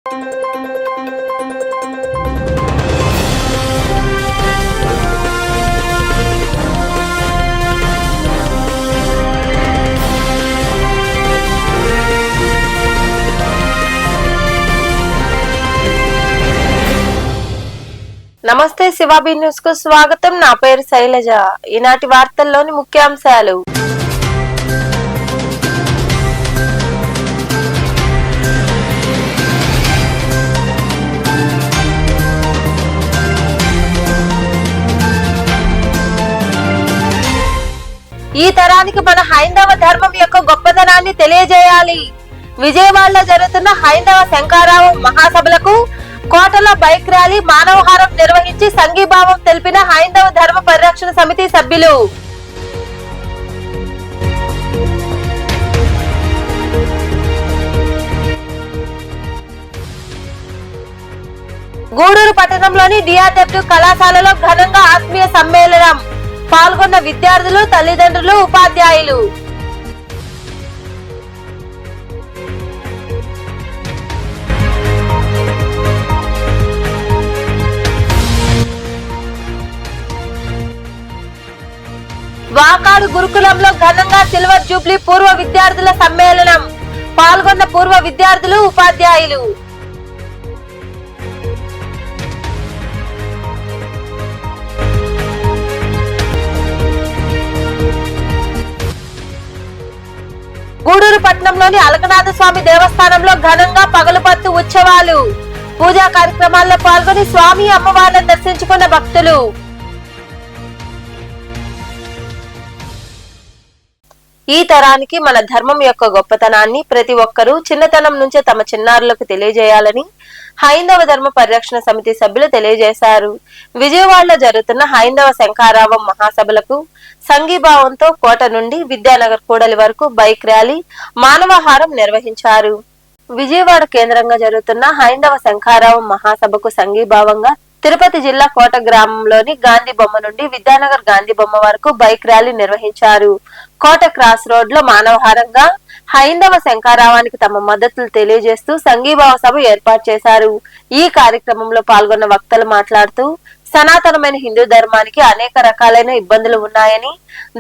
నమస్తే శివాబీ న్యూస్ కు స్వాగతం. నా పేరు శైలజ. ఈనాటి వార్తల్లోని ముఖ్యాంశాలు. ఈ తరానికి మన హైందవ ధర్మం యొక్క గొప్పతనాన్ని తెలియజేయాలి. విజయవాడలో జరుగుతున్న హైందవ శంకారావం మహాసభలకు కోటలో బైక్ ర్యాలీ, మానవహారం నిర్వహించి సంఘీభావం తెలిపిన హైందవ ధర్మ పరిరక్షణ సమితి సభ్యులు. గూడూరు పట్టణంలోని డిఆర్డబ్ల్యూ కళాశాలలో ఘనంగా ఆత్మీయ సమ్మేళనం. పాల్గొన్న విద్యార్థులు, తల్లిదండ్రులు, ఉపాధ్యాయులు. వాకాడు గురుకులంలో ఘనంగా సిల్వర్ జూబ్లీ పూర్వ విద్యార్థుల సమ్మేళనం. పాల్గొన్న పూర్వ విద్యార్థులు, ఉపాధ్యాయులు. గూడూరు పట్టణంలోని అలకనాథ స్వామి దేవస్థానంలో ఘనంగా పగలుపత్తు ఉత్సవాలు. పూజా కార్యక్రమాల్లో పాల్గొని స్వామి అమ్మవార్లను దర్శించుకున్న భక్తులు. ఈ తరానికి మన ధర్మం యొక్క గొప్పతనాన్ని ప్రతి ఒక్కరూ చిన్నతనం నుంచే తమ చిన్నారులకు తెలియజేయాలని హైందవ ధర్మ పరిరక్షణ సమితి సభ్యులు తెలియజేశారు. విజయవాడలో జరుగుతున్న హైందవ శంకారావం మహాసభలకు సంఘీభావంతో కోట నుండి విద్యానగర్ కూడలి వరకు బైక్ ర్యాలీ, మానవహారం నిర్వహించారు. విజయవాడ కేంద్రంగా జరుగుతున్న హైందవ శంకారావం మహాసభకు సంఘీభావంగా తిరుపతి జిల్లా కోట గ్రామంలోని గాంధీ బొమ్మ నుండి విద్యానగర్ గాంధీ బొమ్మ వరకు బైక్ ర్యాలీ నిర్వహించారు. కోట క్రాస్ రోడ్ లో మానవహారంగా హైందవ శంకారావానికి తమ మద్దతులు తెలియజేస్తూ సంఘీభావ సభ ఏర్పాటు చేశారు. ఈ కార్యక్రమంలో పాల్గొన్న వక్తలు మాట్లాడుతూ సనాతనమైన హిందూ ధర్మానికి అనేక రకాలైన ఇబ్బందులు ఉన్నాయని,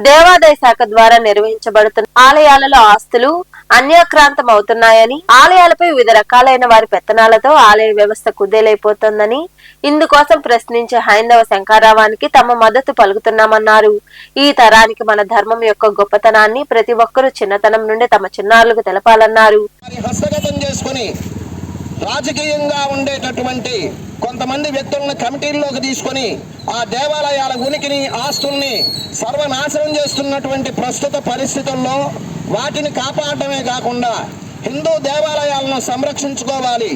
దేవాదాయ శాఖ ద్వారా నిర్వహించబడుతున్న ఆలయాలలో ఆస్తులు అన్యాక్రాంతం అవుతున్నాయని, ఆలయాలపై వివిధ రకాలైన వారి పెత్తనాలతో ఆలయ వ్యవస్థ కుదేలైపోతుందని, ఇందుకోసం ప్రశ్నించే హైందవ శంకారావానికి తమ మద్దతు పలుకుతున్నామన్నారు. ఈ తరానికి మన ధర్మం యొక్క గొప్పతనాన్ని ప్రతి ఒక్కరూ చిన్నతనం నుండి తమ చిన్నారులకు తెలపాలన్నారు. రాజకీయంగా ఉండేటటువంటి కొంతమంది వ్యక్తులను కమిటీల్లోకి తీసుకొని ఆ దేవాలయాల ఉనికిని, ఆస్తుల్ని సర్వనాశనం చేస్తున్నటువంటి ప్రస్తుత పరిస్థితుల్లో వాటిని కాపాడటమే కాకుండా హిందూ దేవాలయాలను సంరక్షించుకోవాలి.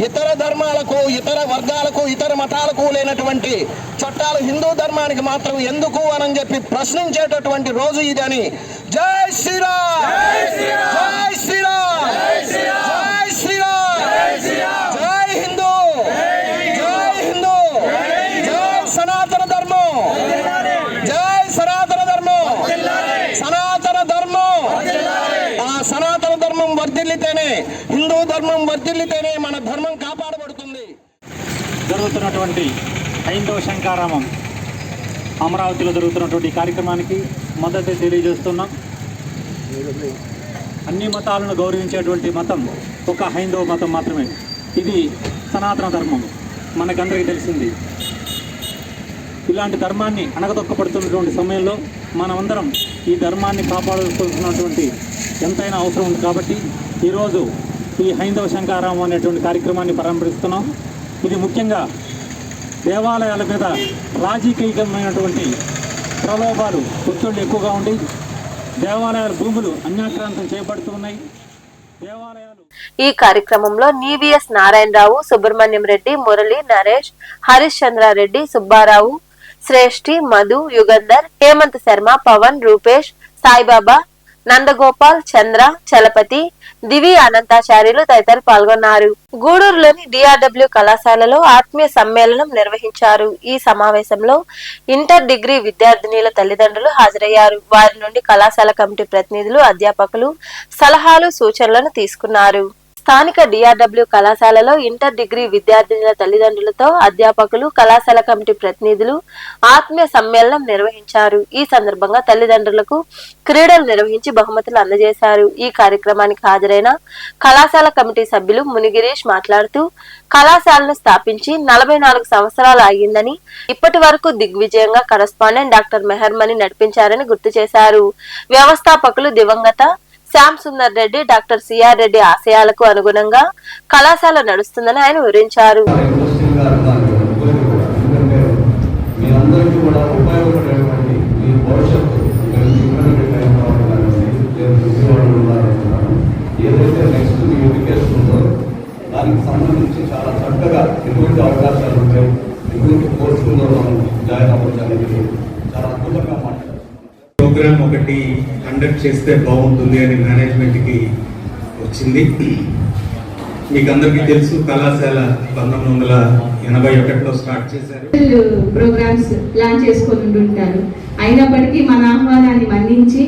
ఇతర ధర్మాలకు, ఇతర వర్గాలకు, ఇతర మతాలకు లేనటువంటి చట్టాలు హిందూ ధర్మానికి మాత్రం ఎందుకు అని చెప్పి ప్రశ్నించేటటువంటి రోజు ఇదని. జై శ్రీరామ్, జై శ్రీరామ్, జై శ్రీరామ్, జై హిందూ, జై హిందూ, జై సనాతన ధర్మం, జై సనాతన ధర్మం, సనాతన ధర్మం. ఆ సనాతన ధర్మం వర్ధిల్లితేనే, హిందూ ధర్మం వర్ధిల్లితేనే మన ధర్మం కాపాడబడుతుంది. జరుగుతున్నటువంటి హైందవ శంకారామం అమరావతిలో జరుగుతున్నటువంటి కార్యక్రమానికి మద్దతు తెలియజేస్తున్నాం. అన్ని మతాలను గౌరవించేటువంటి మతం ఒక హైందవ మతం మాత్రమే. ఇది సనాతన ధర్మం, మనకందరికీ తెలిసింది. ఇలాంటి ధర్మాన్ని అణగదొక్కబడుతున్నటువంటి సమయంలో మనమందరం ఈ ధర్మాన్ని కాపాడుకోవాల్సినటువంటి ఎంతైనా అవసరం ఉంది. కాబట్టి ఈరోజు ఈ హైందవ శంకారామం అనేటువంటి కార్యక్రమాన్ని ప్రారంభిస్తున్నాం. ఇది ముఖ్యంగా దేవాలయాల మీద రాజకీయమైనటువంటి ప్రలోభాలు, ఒత్తిళ్లు ఎక్కువగా ఉండి దేవాలయాల భూములు అన్యాక్రాంతం చేయబడుతున్నాయి. ఈ కార్యక్రమంలో నీవీఎస్ నారాయణరావు, సుబ్రహ్మణ్యం రెడ్డి, మురళి, నరేష్, హరీష్ చంద్రారెడ్డి, సుబ్బారావు, శ్రేష్ఠి, మధు, యుగంధర్, హేమంత్ శర్మ, పవన్, రూపేష్, సాయిబాబా, నందగోపాల్, చంద్ర, చలపతి, దివి అనంతాచార్యులు తదితరులు పాల్గొన్నారు. గూడూరులోని డిఆర్డబ్ల్యూ కళాశాలలో ఆత్మీయ సమ్మేళనం నిర్వహించారు. ఈ సమావేశంలో ఇంటర్ డిగ్రీ విద్యార్థినీల తల్లిదండ్రులు హాజరయ్యారు. వారి నుండి కళాశాల కమిటీ ప్రతినిధులు, అధ్యాపకులు సలహాలు, సూచనలను తీసుకున్నారు. స్థానిక డిఆర్డబ్ల్యూ కళాశాలలో ఇంటర్ డిగ్రీ విద్యార్థినుల తల్లిదండ్రులతో అధ్యాపకులు, కళాశాల కమిటీ ప్రతినిధులు ఆత్మీయ సమ్మేళనం నిర్వహించారు. ఈ సందర్భంగా తల్లిదండ్రులకు క్రీడలు నిర్వహించి బహుమతులు అందజేశారు. ఈ కార్యక్రమానికి హాజరైన కళాశాల కమిటీ సభ్యులు మునిగిరీష్ మాట్లాడుతూ కళాశాలను స్థాపించి 44 సంవత్సరాలు అయ్యిందని, ఇప్పటి వరకు దిగ్విజయంగా కరస్పాండెంట్ డాక్టర్ మెహర్మని నడిపించారని గుర్తు చేశారు. వ్యవస్థాపకులు దివంగత శ్యామ్ సుందర్ రెడ్డి, డాక్టర్ సిఆర్ రెడ్డి ఆశయాలకు అనుగుణంగా కళాశాల నడుస్తుందని ఆయన వివరించారు. దానికి సంబంధించి చాలా చక్కగా ఎటువంటి అవకాశాలు ఉంటాయి, ఎటువంటి కోర్సుల్లో మనం జాయిన్ అవ్వచ్చు అనేది చాలా అద్భుతంగా మాట్లాడారు. ప్రోగ్రామ్ ఒకటి కండక్ట్ చేస్తే బాగుంటుంది అని మేనేజ్మెంట్కి వచ్చింది. మీకు అందరికీ తెలుసు, కళాశాల 1981లో స్టార్ట్ చేశారు. ప్రోగ్రామ్స్ ప్లాన్ చేసుకొని ఉంటారు. అయినప్పటికీ మన ఆహ్వానాన్ని మన్నించి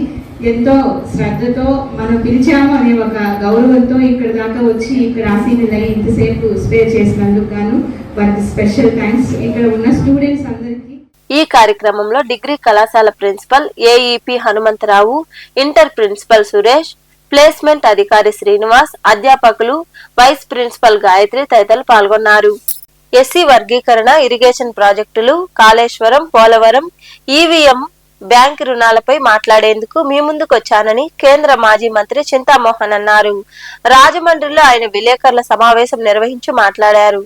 ఎంతో శ్రద్ధతో మనం పిలిచాము అనే ఒక గౌరవంతో ఇక్కడ దాకా వచ్చి ఇక్కడ ఆసీనులై ఇంతసేపు స్పేర్ చేసినందుకు గాను వారికి స్పెషల్ థ్యాంక్స్. ఇక్కడ ఉన్న స్టూడెంట్స్ అందరికీ. ఈ కార్యక్రమంలో డిగ్రీ కళాశాల principal AEP Hanumantharao, inter principal Suresh, placement అధికారి శ్రీనివాస్, అధ్యాపకులు, వైస్ ప్రిన్సిపల్ గాయత్రి తదితరులు పాల్గొన్నారు. ఎస్సీ వర్గీకరణ, ఇరిగేషన్ ప్రాజెక్టులు, కాళేశ్వరం, పోలవరం, ఈవీఎం, బ్యాంకు రుణాలపై మాట్లాడేందుకు మీ ముందుకు వచ్చానని కేంద్ర మాజీ మంత్రి చింతామోహన్ అన్నారు. రాజమండ్రిలో ఆయన విలేకరుల సమావేశం నిర్వహించి మాట్లాడారు.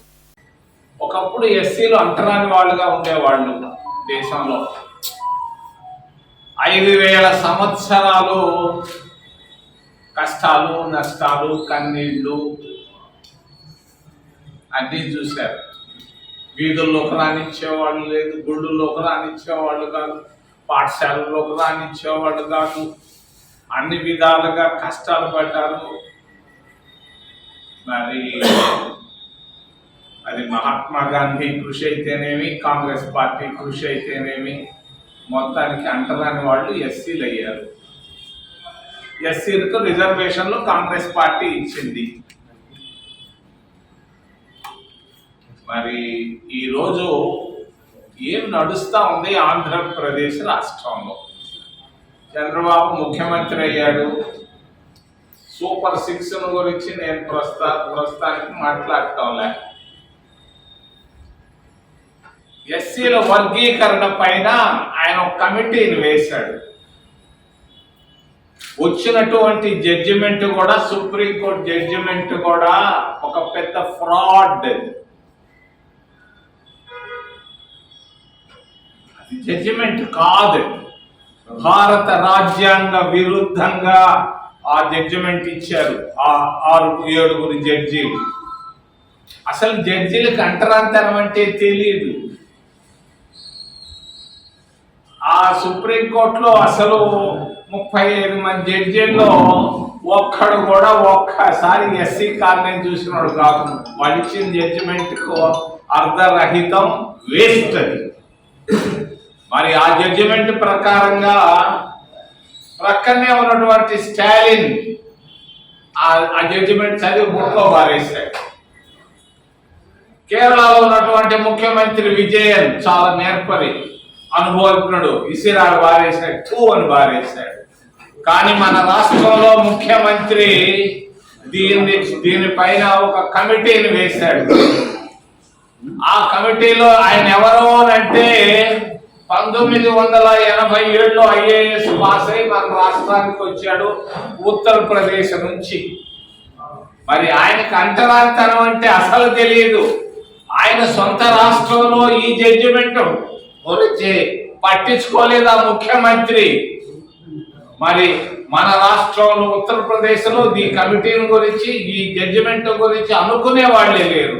ఒకప్పుడు ఎస్సీలు అంటరాని వాళ్ళుగా ఉండేవాళ్ళు. దేశంలో 5000 సంవత్సరాలు కష్టాలు, నష్టాలు, కన్నీళ్లు అన్నీ చూశారు. వీధుల్లోకి రానిచ్చేవాళ్ళు లేదు, గుళ్ళల్లోకి రానిచ్చేవాళ్ళు కాదు, పాఠశాలలోకి రానిచ్చేవాళ్ళు కాదు. అన్ని విధాలుగా కష్టాలు పడ్డారు. మరి అది మహాత్మా గాంధీ కృషి అయితేనేమి, కాంగ్రెస్ పార్టీ కృషి అయితేనేమి, మొత్తానికి అంటరాని వాళ్ళు ఎస్సీలు అయ్యారు. ఎస్సీలకు రిజర్వేషన్లు కాంగ్రెస్ పార్టీ ఇచ్చింది. మరి ఈరోజు ఏం నడుస్తూ ఉంది ఆంధ్రప్రదేశ్ రాష్ట్రంలో? చంద్రబాబు ముఖ్యమంత్రి అయ్యాడు. సూపర్ 6 గురించి నేను ప్రస్తుతానికి మాట్లాడటంలే. ఎస్సీల వర్గీకరణ పైన ఆయన ఒక కమిటీని వేశాడు. వచ్చినటువంటి జడ్జిమెంట్ కూడా, సుప్రీంకోర్టు జడ్జిమెంట్ కూడా ఒక పెద్ద ఫ్రాడ్. అది జడ్జిమెంట్ కాదు, భారత రాజ్యాంగ విరుద్ధంగా ఆ జడ్జిమెంట్ ఇచ్చారు ఆ 6-7 జడ్జీలు. అసలు జడ్జీలకు అంటరాంతరం అంటే తెలియదు. ఆ సుప్రీంకోర్టులో అసలు 35 మంది జడ్జీల్లో ఒక్కడు కూడా ఒక్కసారి ఎస్సీ కాలనీ చూసినాడు కాదు. వాళ్ళు ఇచ్చిన జడ్జిమెంట్కు అర్ధరహితం, వేస్ట్ అది. మరి ఆ జడ్జిమెంట్ ప్రకారంగా ప్రక్కనే ఉన్నటువంటి స్టాలిన్ ఆ జడ్జిమెంట్ చదివి బుట్లో బారేశాడు. కేరళలో ఉన్నటువంటి ముఖ్యమంత్రి విజయన్ చాలా నేర్పరి, అనుభవజ్ఞుడు, ఇసిరాడు బారేశాడు, అని బారేశాడు. కానీ మన రాష్ట్రంలో ముఖ్యమంత్రి దీనిపైన ఒక కమిటీని వేశాడు. ఆ కమిటీలో ఆయన ఎవరు అంటే 1987లో IAS పాస్ అయి మన రాష్ట్రానికి వచ్చాడు, ఉత్తరప్రదేశ్ నుంచి. మరి ఆయనకు అంటరాంతరం అంటే అసలు తెలియదు. ఆయన సొంత రాష్ట్రంలో ఈ జడ్జిమెంట్ గురించి పట్టించుకోలేదు ఆ ముఖ్యమంత్రి. మరి మన రాష్ట్రంలో ఉత్తరప్రదేశ్లో ఈ కమిటీని గురించి, ఈ జడ్జిమెంట్ గురించి అనుకునే వాళ్ళే లేరు.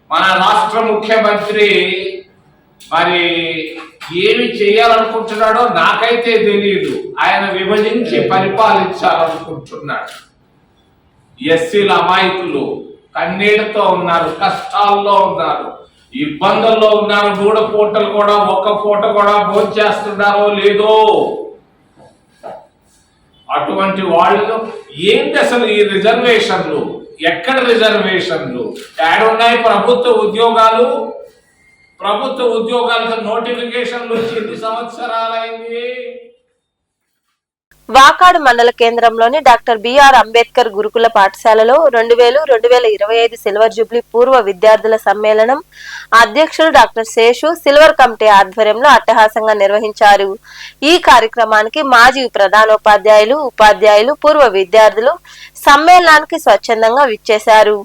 మన రాష్ట్ర ముఖ్యమంత్రి మరి ఏమి చేయాలనుకుంటున్నాడో నాకైతే తెలియదు. ఆయన విభజించి పరిపాలించాలనుకుంటున్నాడు. ఎస్సీల అమాయకులు కన్నీళ్లతో ఉన్నారు, కష్టాల్లో ఉన్నారు, ఇబ్బందుల్లో ఉన్నారు. 3 పూటలు కూడా, 1 పూట కూడా భోంచేస్తున్నారో లేదో అటువంటి వాళ్ళు ఏంటి అసలు ఈ రిజర్వేషన్లు? ఎక్కడ రిజర్వేషన్లు ఏడున్నాయి? ప్రభుత్వ ఉద్యోగాలకు నోటిఫికేషన్లు వచ్చి ఎన్ని సంవత్సరాలైంది? వాకాడు మండల కేంద్రంలోని డాక్టర్ బిఆర్ అంబేద్కర్ గురుకుల పాఠశాలలో 2000-2025 సిల్వర్ జూబ్లీ పూర్వ విద్యార్థుల సమ్మేళనం అధ్యక్షుడు డాక్టర్ శేషు సిల్వర్ కమిటీ ఆధ్వర్యంలో అట్టహాసంగా నిర్వహించారు. ఈ కార్యక్రమానికి మాజీ ప్రధానోపాధ్యాయులు, ఉపాధ్యాయులు, పూర్వ విద్యార్థులు సమ్మేళనానికి స్వచ్ఛందంగా విచ్చేశారు.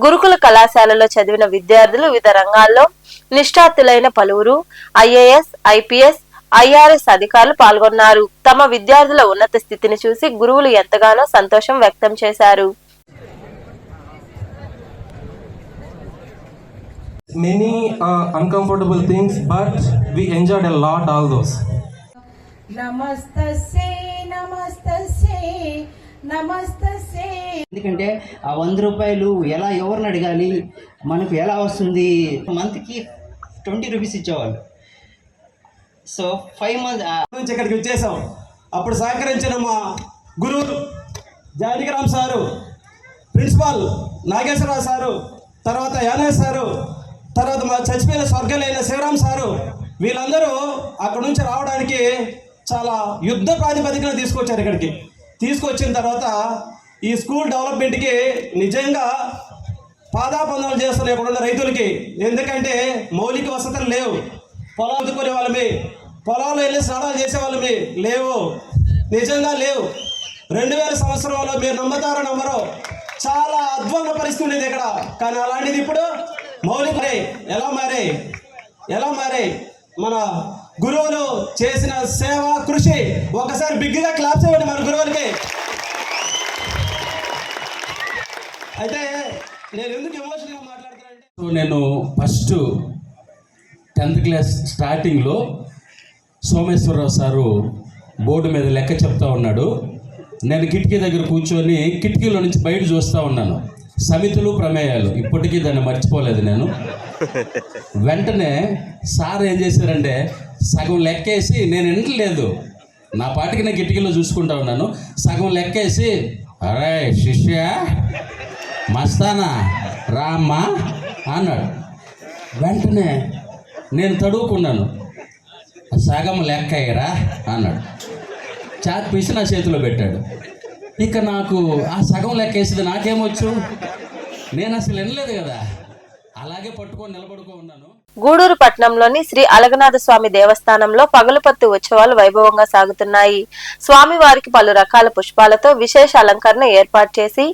గురుకుల కళాశాలలో చదివిన విద్యార్థులు వివిధ రంగాల్లో నిష్ఠాతులైన పలువురు ఐఏఎస్, ఐపీఎస్, ఐఆర్ఎస్ అధికారులు పాల్గొన్నారు. తమ విద్యార్థుల ఉన్నత స్థితిని చూసి గురువులు ఎంతగానో సంతోషం వ్యక్తం చేశారు. Many uncomfortable things, but we enjoyed a lot all those. నమస్తస్యై నమస్తస్యై నమస్తస్యై. ఎందుకంటే ఆ 100 రూపాయలు ఎలా ఎవరిని అడగాలి, మనకు ఎలా వస్తుంది, మంత్కి 20 రూపీస్ ఇచ్చేవాళ్ళు. సో 5 మంత్స్ నుంచి ఇక్కడికి వచ్చేసాం. అప్పుడు సహకరించిన మా గురువులు Janakiram sir, principal Nageswararao sir, తర్వాత యానేష్ సారు, తర్వాత మా చచ్చిపోయిన స్వర్గలైన శివరామ్ సారు, వీళ్ళందరూ అక్కడ నుంచి రావడానికి చాలా యుద్ధ ప్రాతిపదికన తీసుకొచ్చారు. ఇక్కడికి తీసుకొచ్చిన తర్వాత ఈ స్కూల్ డెవలప్మెంట్కి నిజంగా పాదాపందాలు చేస్తున్నాయి ఇక్కడున్న రైతులకి. ఎందుకంటే మౌలిక వసతులు లేవు. పొలాలు ఎదుర్కొనే వాళ్ళమి, పొలాల్లో వెళ్ళి స్నానాలు చేసే వాళ్ళమి లేవు, నిజంగా లేవు. 2000 సంవత్సరంలో మీరు నమ్ముతారో నమ్మరో చాలా అధ్వాన పరిస్థితి ఉండేది ఇక్కడ. కానీ అలాంటిది ఇప్పుడు మౌలిక ఎలా మారాయి మన గురువులు చేసిన సేవ, కృషి. ఒకసారి బిగ్గా క్లాప్ చేయండి మన గురువులకి. అయితే నేను ఎందుకు ఎమోషనల్గా మాట్లాడుతానంటే, నేను ఫస్ట్ 10th క్లాస్ స్టార్టింగ్లో సోమేశ్వరరావు సారు బోర్డు మీద లెక్క చెప్తా ఉన్నాడు. నేను కిటికీ దగ్గర కూర్చొని కిటికీలో నుంచి బయట చూస్తూ ఉన్నాను. సమితులు, ప్రమేయాలు, ఇప్పటికీ దాన్ని మర్చిపోలేదు నేను. వెంటనే సార్ ఏం చేశారంటే సగం లెక్కేసి, నేను వినట్లేదు, నా పాటికి నేను కిటికీలో చూసుకుంటా ఉన్నాను. సగం లెక్కేసి, అరే శిష్య మస్తానా రామ్మా అన్నాడు. వెంటనే నేను తడువుకున్నాను. సగం లెక్క అయ్యరా అన్నాడు. చాక్ పీసి నా చేతిలో పెట్టాడు. ఇక నాకు ఆ సగం లెక్క వేసేది నాకేమొచ్చు, నేను అసలు వినలేదు కదా, అలాగే పట్టుకొని నిలబడుకో ఉన్నాను. గూడూరు పట్టణంలోని శ్రీ అలగనాథ స్వామి దేవస్థానంలో పగలుపత్తు ఉత్సవాలు వైభవంగా సాగుతున్నాయి. స్వామివారికి పలు రకాల పుష్పాలతో విశేష అలంకరణ ఏర్పాటు చేసి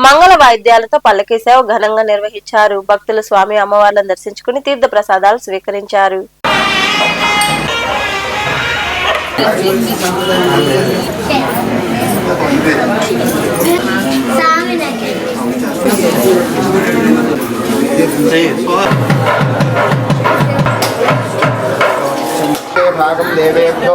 మంగళ వాయిద్యాలతో పల్లకీ సేవ ఘనంగా నిర్వహించారు. భక్తులు స్వామి అమ్మవార్లను దర్శించుకుని తీర్థ ప్రసాదాలు స్వీకరించారు. భాగం దేవేభ్యో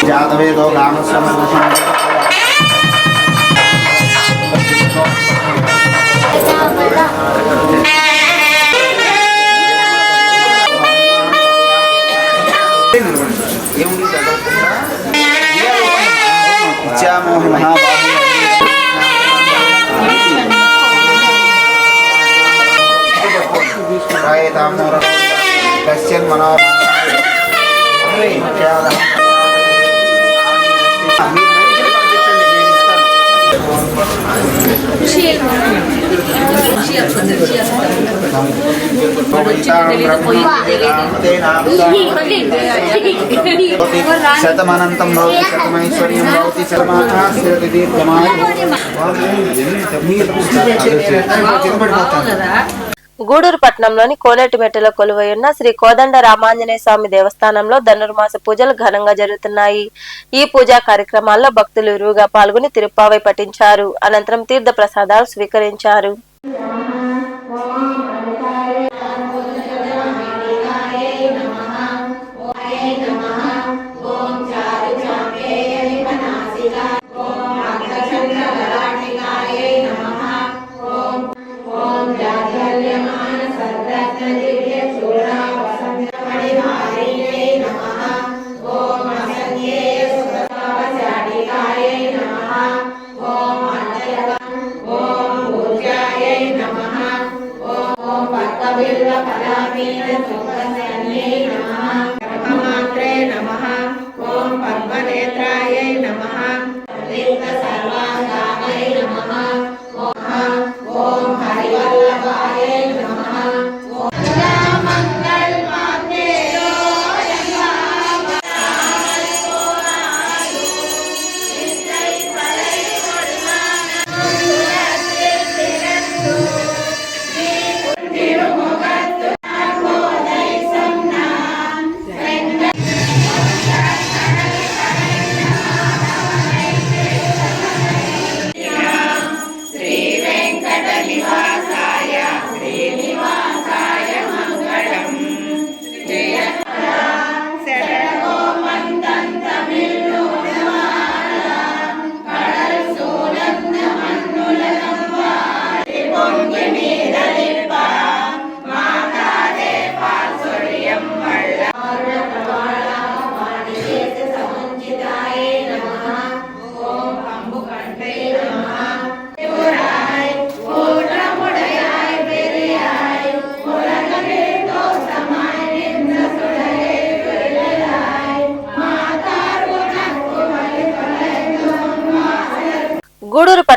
జాతవేదో రామస్వామి ఇచ్చామోహి మహాబాహు క్వశ్చన్ మనో శతమనంతం భవతి శతమైశ్వర్యం భవతి శతమాకాశతి దీర్ఘమాయు. గూడూరు పట్టణంలోని కోనేటిమెట్టలో కొలువైయున్న శ్రీ కోదండ రామాంజనేయ స్వామి దేవస్థానంలో ధనుర్మాస పూజలు ఘనంగా జరుగుతున్నాయి. ఈ పూజా కార్యక్రమాల్లో భక్తులు ఇరువుగా పాల్గొని తిరుప్పావై పఠించారు. అనంతరం తీర్థ ప్రసాదాలు స్వీకరించారు.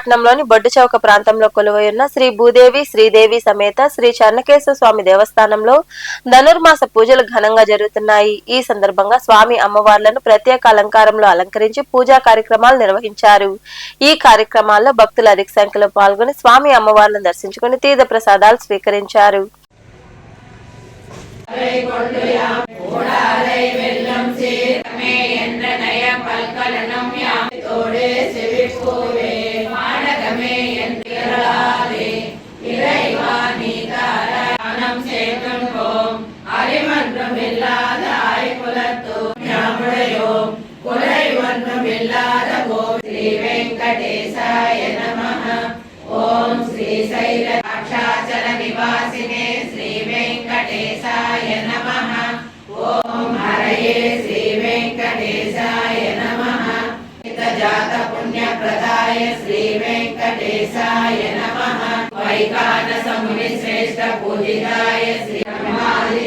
పట్టణంలోని బొడ్డు చౌక ప్రాంతంలో కొలువై ఉన్న శ్రీ భూదేవి శ్రీదేవి సమేత శ్రీ చెన్నకేశ్వర స్వామి దేవస్థానంలో ధనుర్మాస పూజలు ఘనంగా జరుగుతున్నాయి. ఈ సందర్భంగా స్వామి అమ్మవార్లను ప్రత్యేక అలంకారంలో అలంకరించి పూజా కార్యక్రమాలు నిర్వహించారు. ఈ కార్యక్రమాల్లో భక్తులు అధిక సంఖ్యలో పాల్గొని స్వామి అమ్మవార్లను దర్శించుకుని తీర్థ ప్రసాదాలు స్వీకరించారు. వెంకటేశాయ నమః. ఓం శ్రీ శైలక్షాచల నివాసినే శ్రీ వెంకటేశాయ నమః. ఓం హరయే శ్రీ వెంకటేశాయ నమః. జాత పుణ్య ప్రదాయ శ్రీ వెంకటేశాయ నమః. వైకానస ముని శ్రేష్ఠ పూజితాయ శ్రీ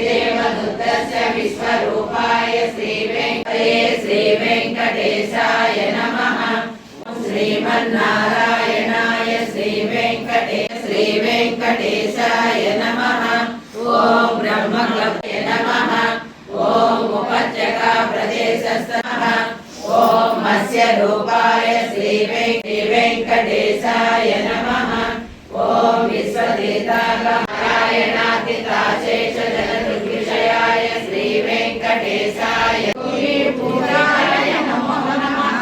దేవదూతస్య విశ్వరూపాయ శ్రీ వెంకటేశాయ నమః. శ్రీమన్నారాయణాయ శ్రీ వెంకటేశాయ నమః. ఓం బ్రహ్మక్లవ్య నమః. ఓం ఉపత్యకా ప్రదేశస్థః. ఓం మత్స్య రూపాయ శ్రీ వెంకటేశాయ నమః. ఓం విశ్వతీర్థాగమనారాయణాతితాశేష జనదృగ్విషయాయ శ్రీ వెంకటేశాయ పూజాయ నమో నమః.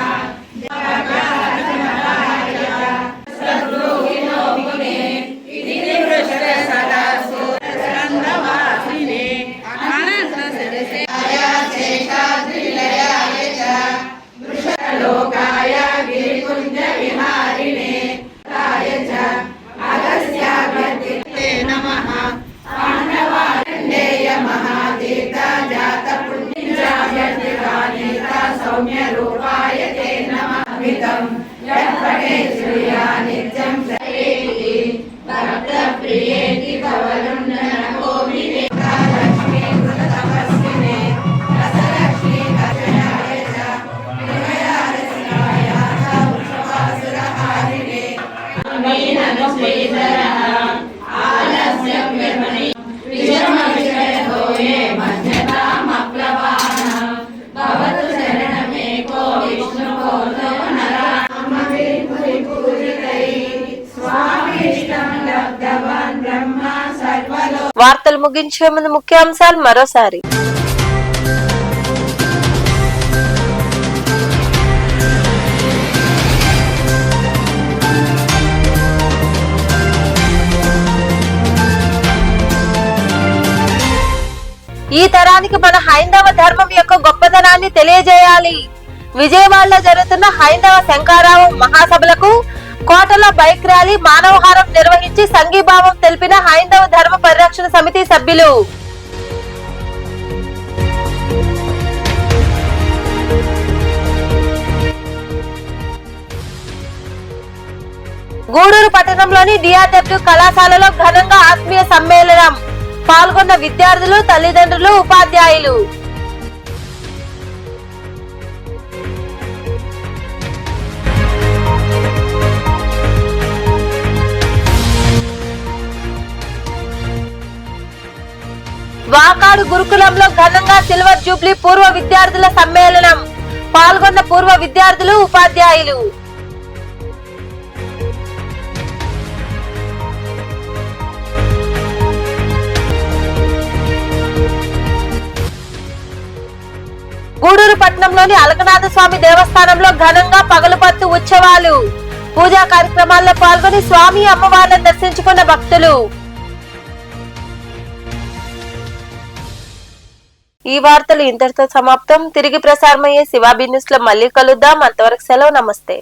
లోకాయ గిరికుంజ విహారిణే రాయ చ అగస్త్యాగ్రతే నమః. పాండవారణ్యేయ మహాతీర్థ జాత పుణ్యాభ్యర్థివానీత సౌమ్య రూపాయ తే నమః. మితం యత్పఠే శ్రియా నిత్యం శ్రేయేతి భక్త ప్రియేతి కవలం నరకోమి లక్ష్మీ కృత తపస్వినే రసలక్ష్మీ కర్షయాయ చ విహయారసికాయ ఉత్సవాసురహారిణే మీనను శ్రీధరః ఆలస్యం విర్మణి విషమవిషయతోయే మధ్యతామప్లవాన భవతు శరణమేకో విష్ణుకోతో వార్తలు ముగించే ముందు ముఖ్యాంశాలు మరోసారి. ఈ తరానికి మన హైందవ ధర్మం యొక్క గొప్పతనాన్ని తెలియజేయాలి. విజయవాడలో జరుగుతున్న హైందవ శంకరావం మహాసభలకు కోటలో బైక్ ర్యాలీ మానవహారం నిర్వహించి సంఘీభావం తెలిపిన హైందవ ధర్మ పరిరక్షణ సమితి సభ్యులు. గూడూరు పట్టణంలోని డిఆర్డబ్ల్యూ కళాశాలలో ఘనంగా ఆత్మీయ సమ్మేళనం. పాల్గొన్న విద్యార్థులు, తల్లిదండ్రులు, ఉపాధ్యాయులు. వాకాడు గురుకులంలో ఘనంగా సిల్వర్ జూబ్లీ పూర్వ విద్యార్థుల సమ్మేళనం. పాల్గొన్న పూర్వ విద్యార్థులు, ఉపాధ్యాయులు. గూడూరు పట్టణంలోని అలకనాథ స్వామి దేవస్థానంలో ఘనంగా పగలుపత్తు ఉత్సవాలు. పూజా కార్యక్రమాల్లో పాల్గొని స్వామి అమ్మవార్లను దర్శించుకున్న భక్తులు. ఈ వార్తలు ఇంతటితో సమాప్తం. తిరిగి ప్రసారమయ్యే శివాబీ న్యూస్ లో మళ్ళీ కలుద్దాం. అంతవరకు సెలవు. నమస్తే.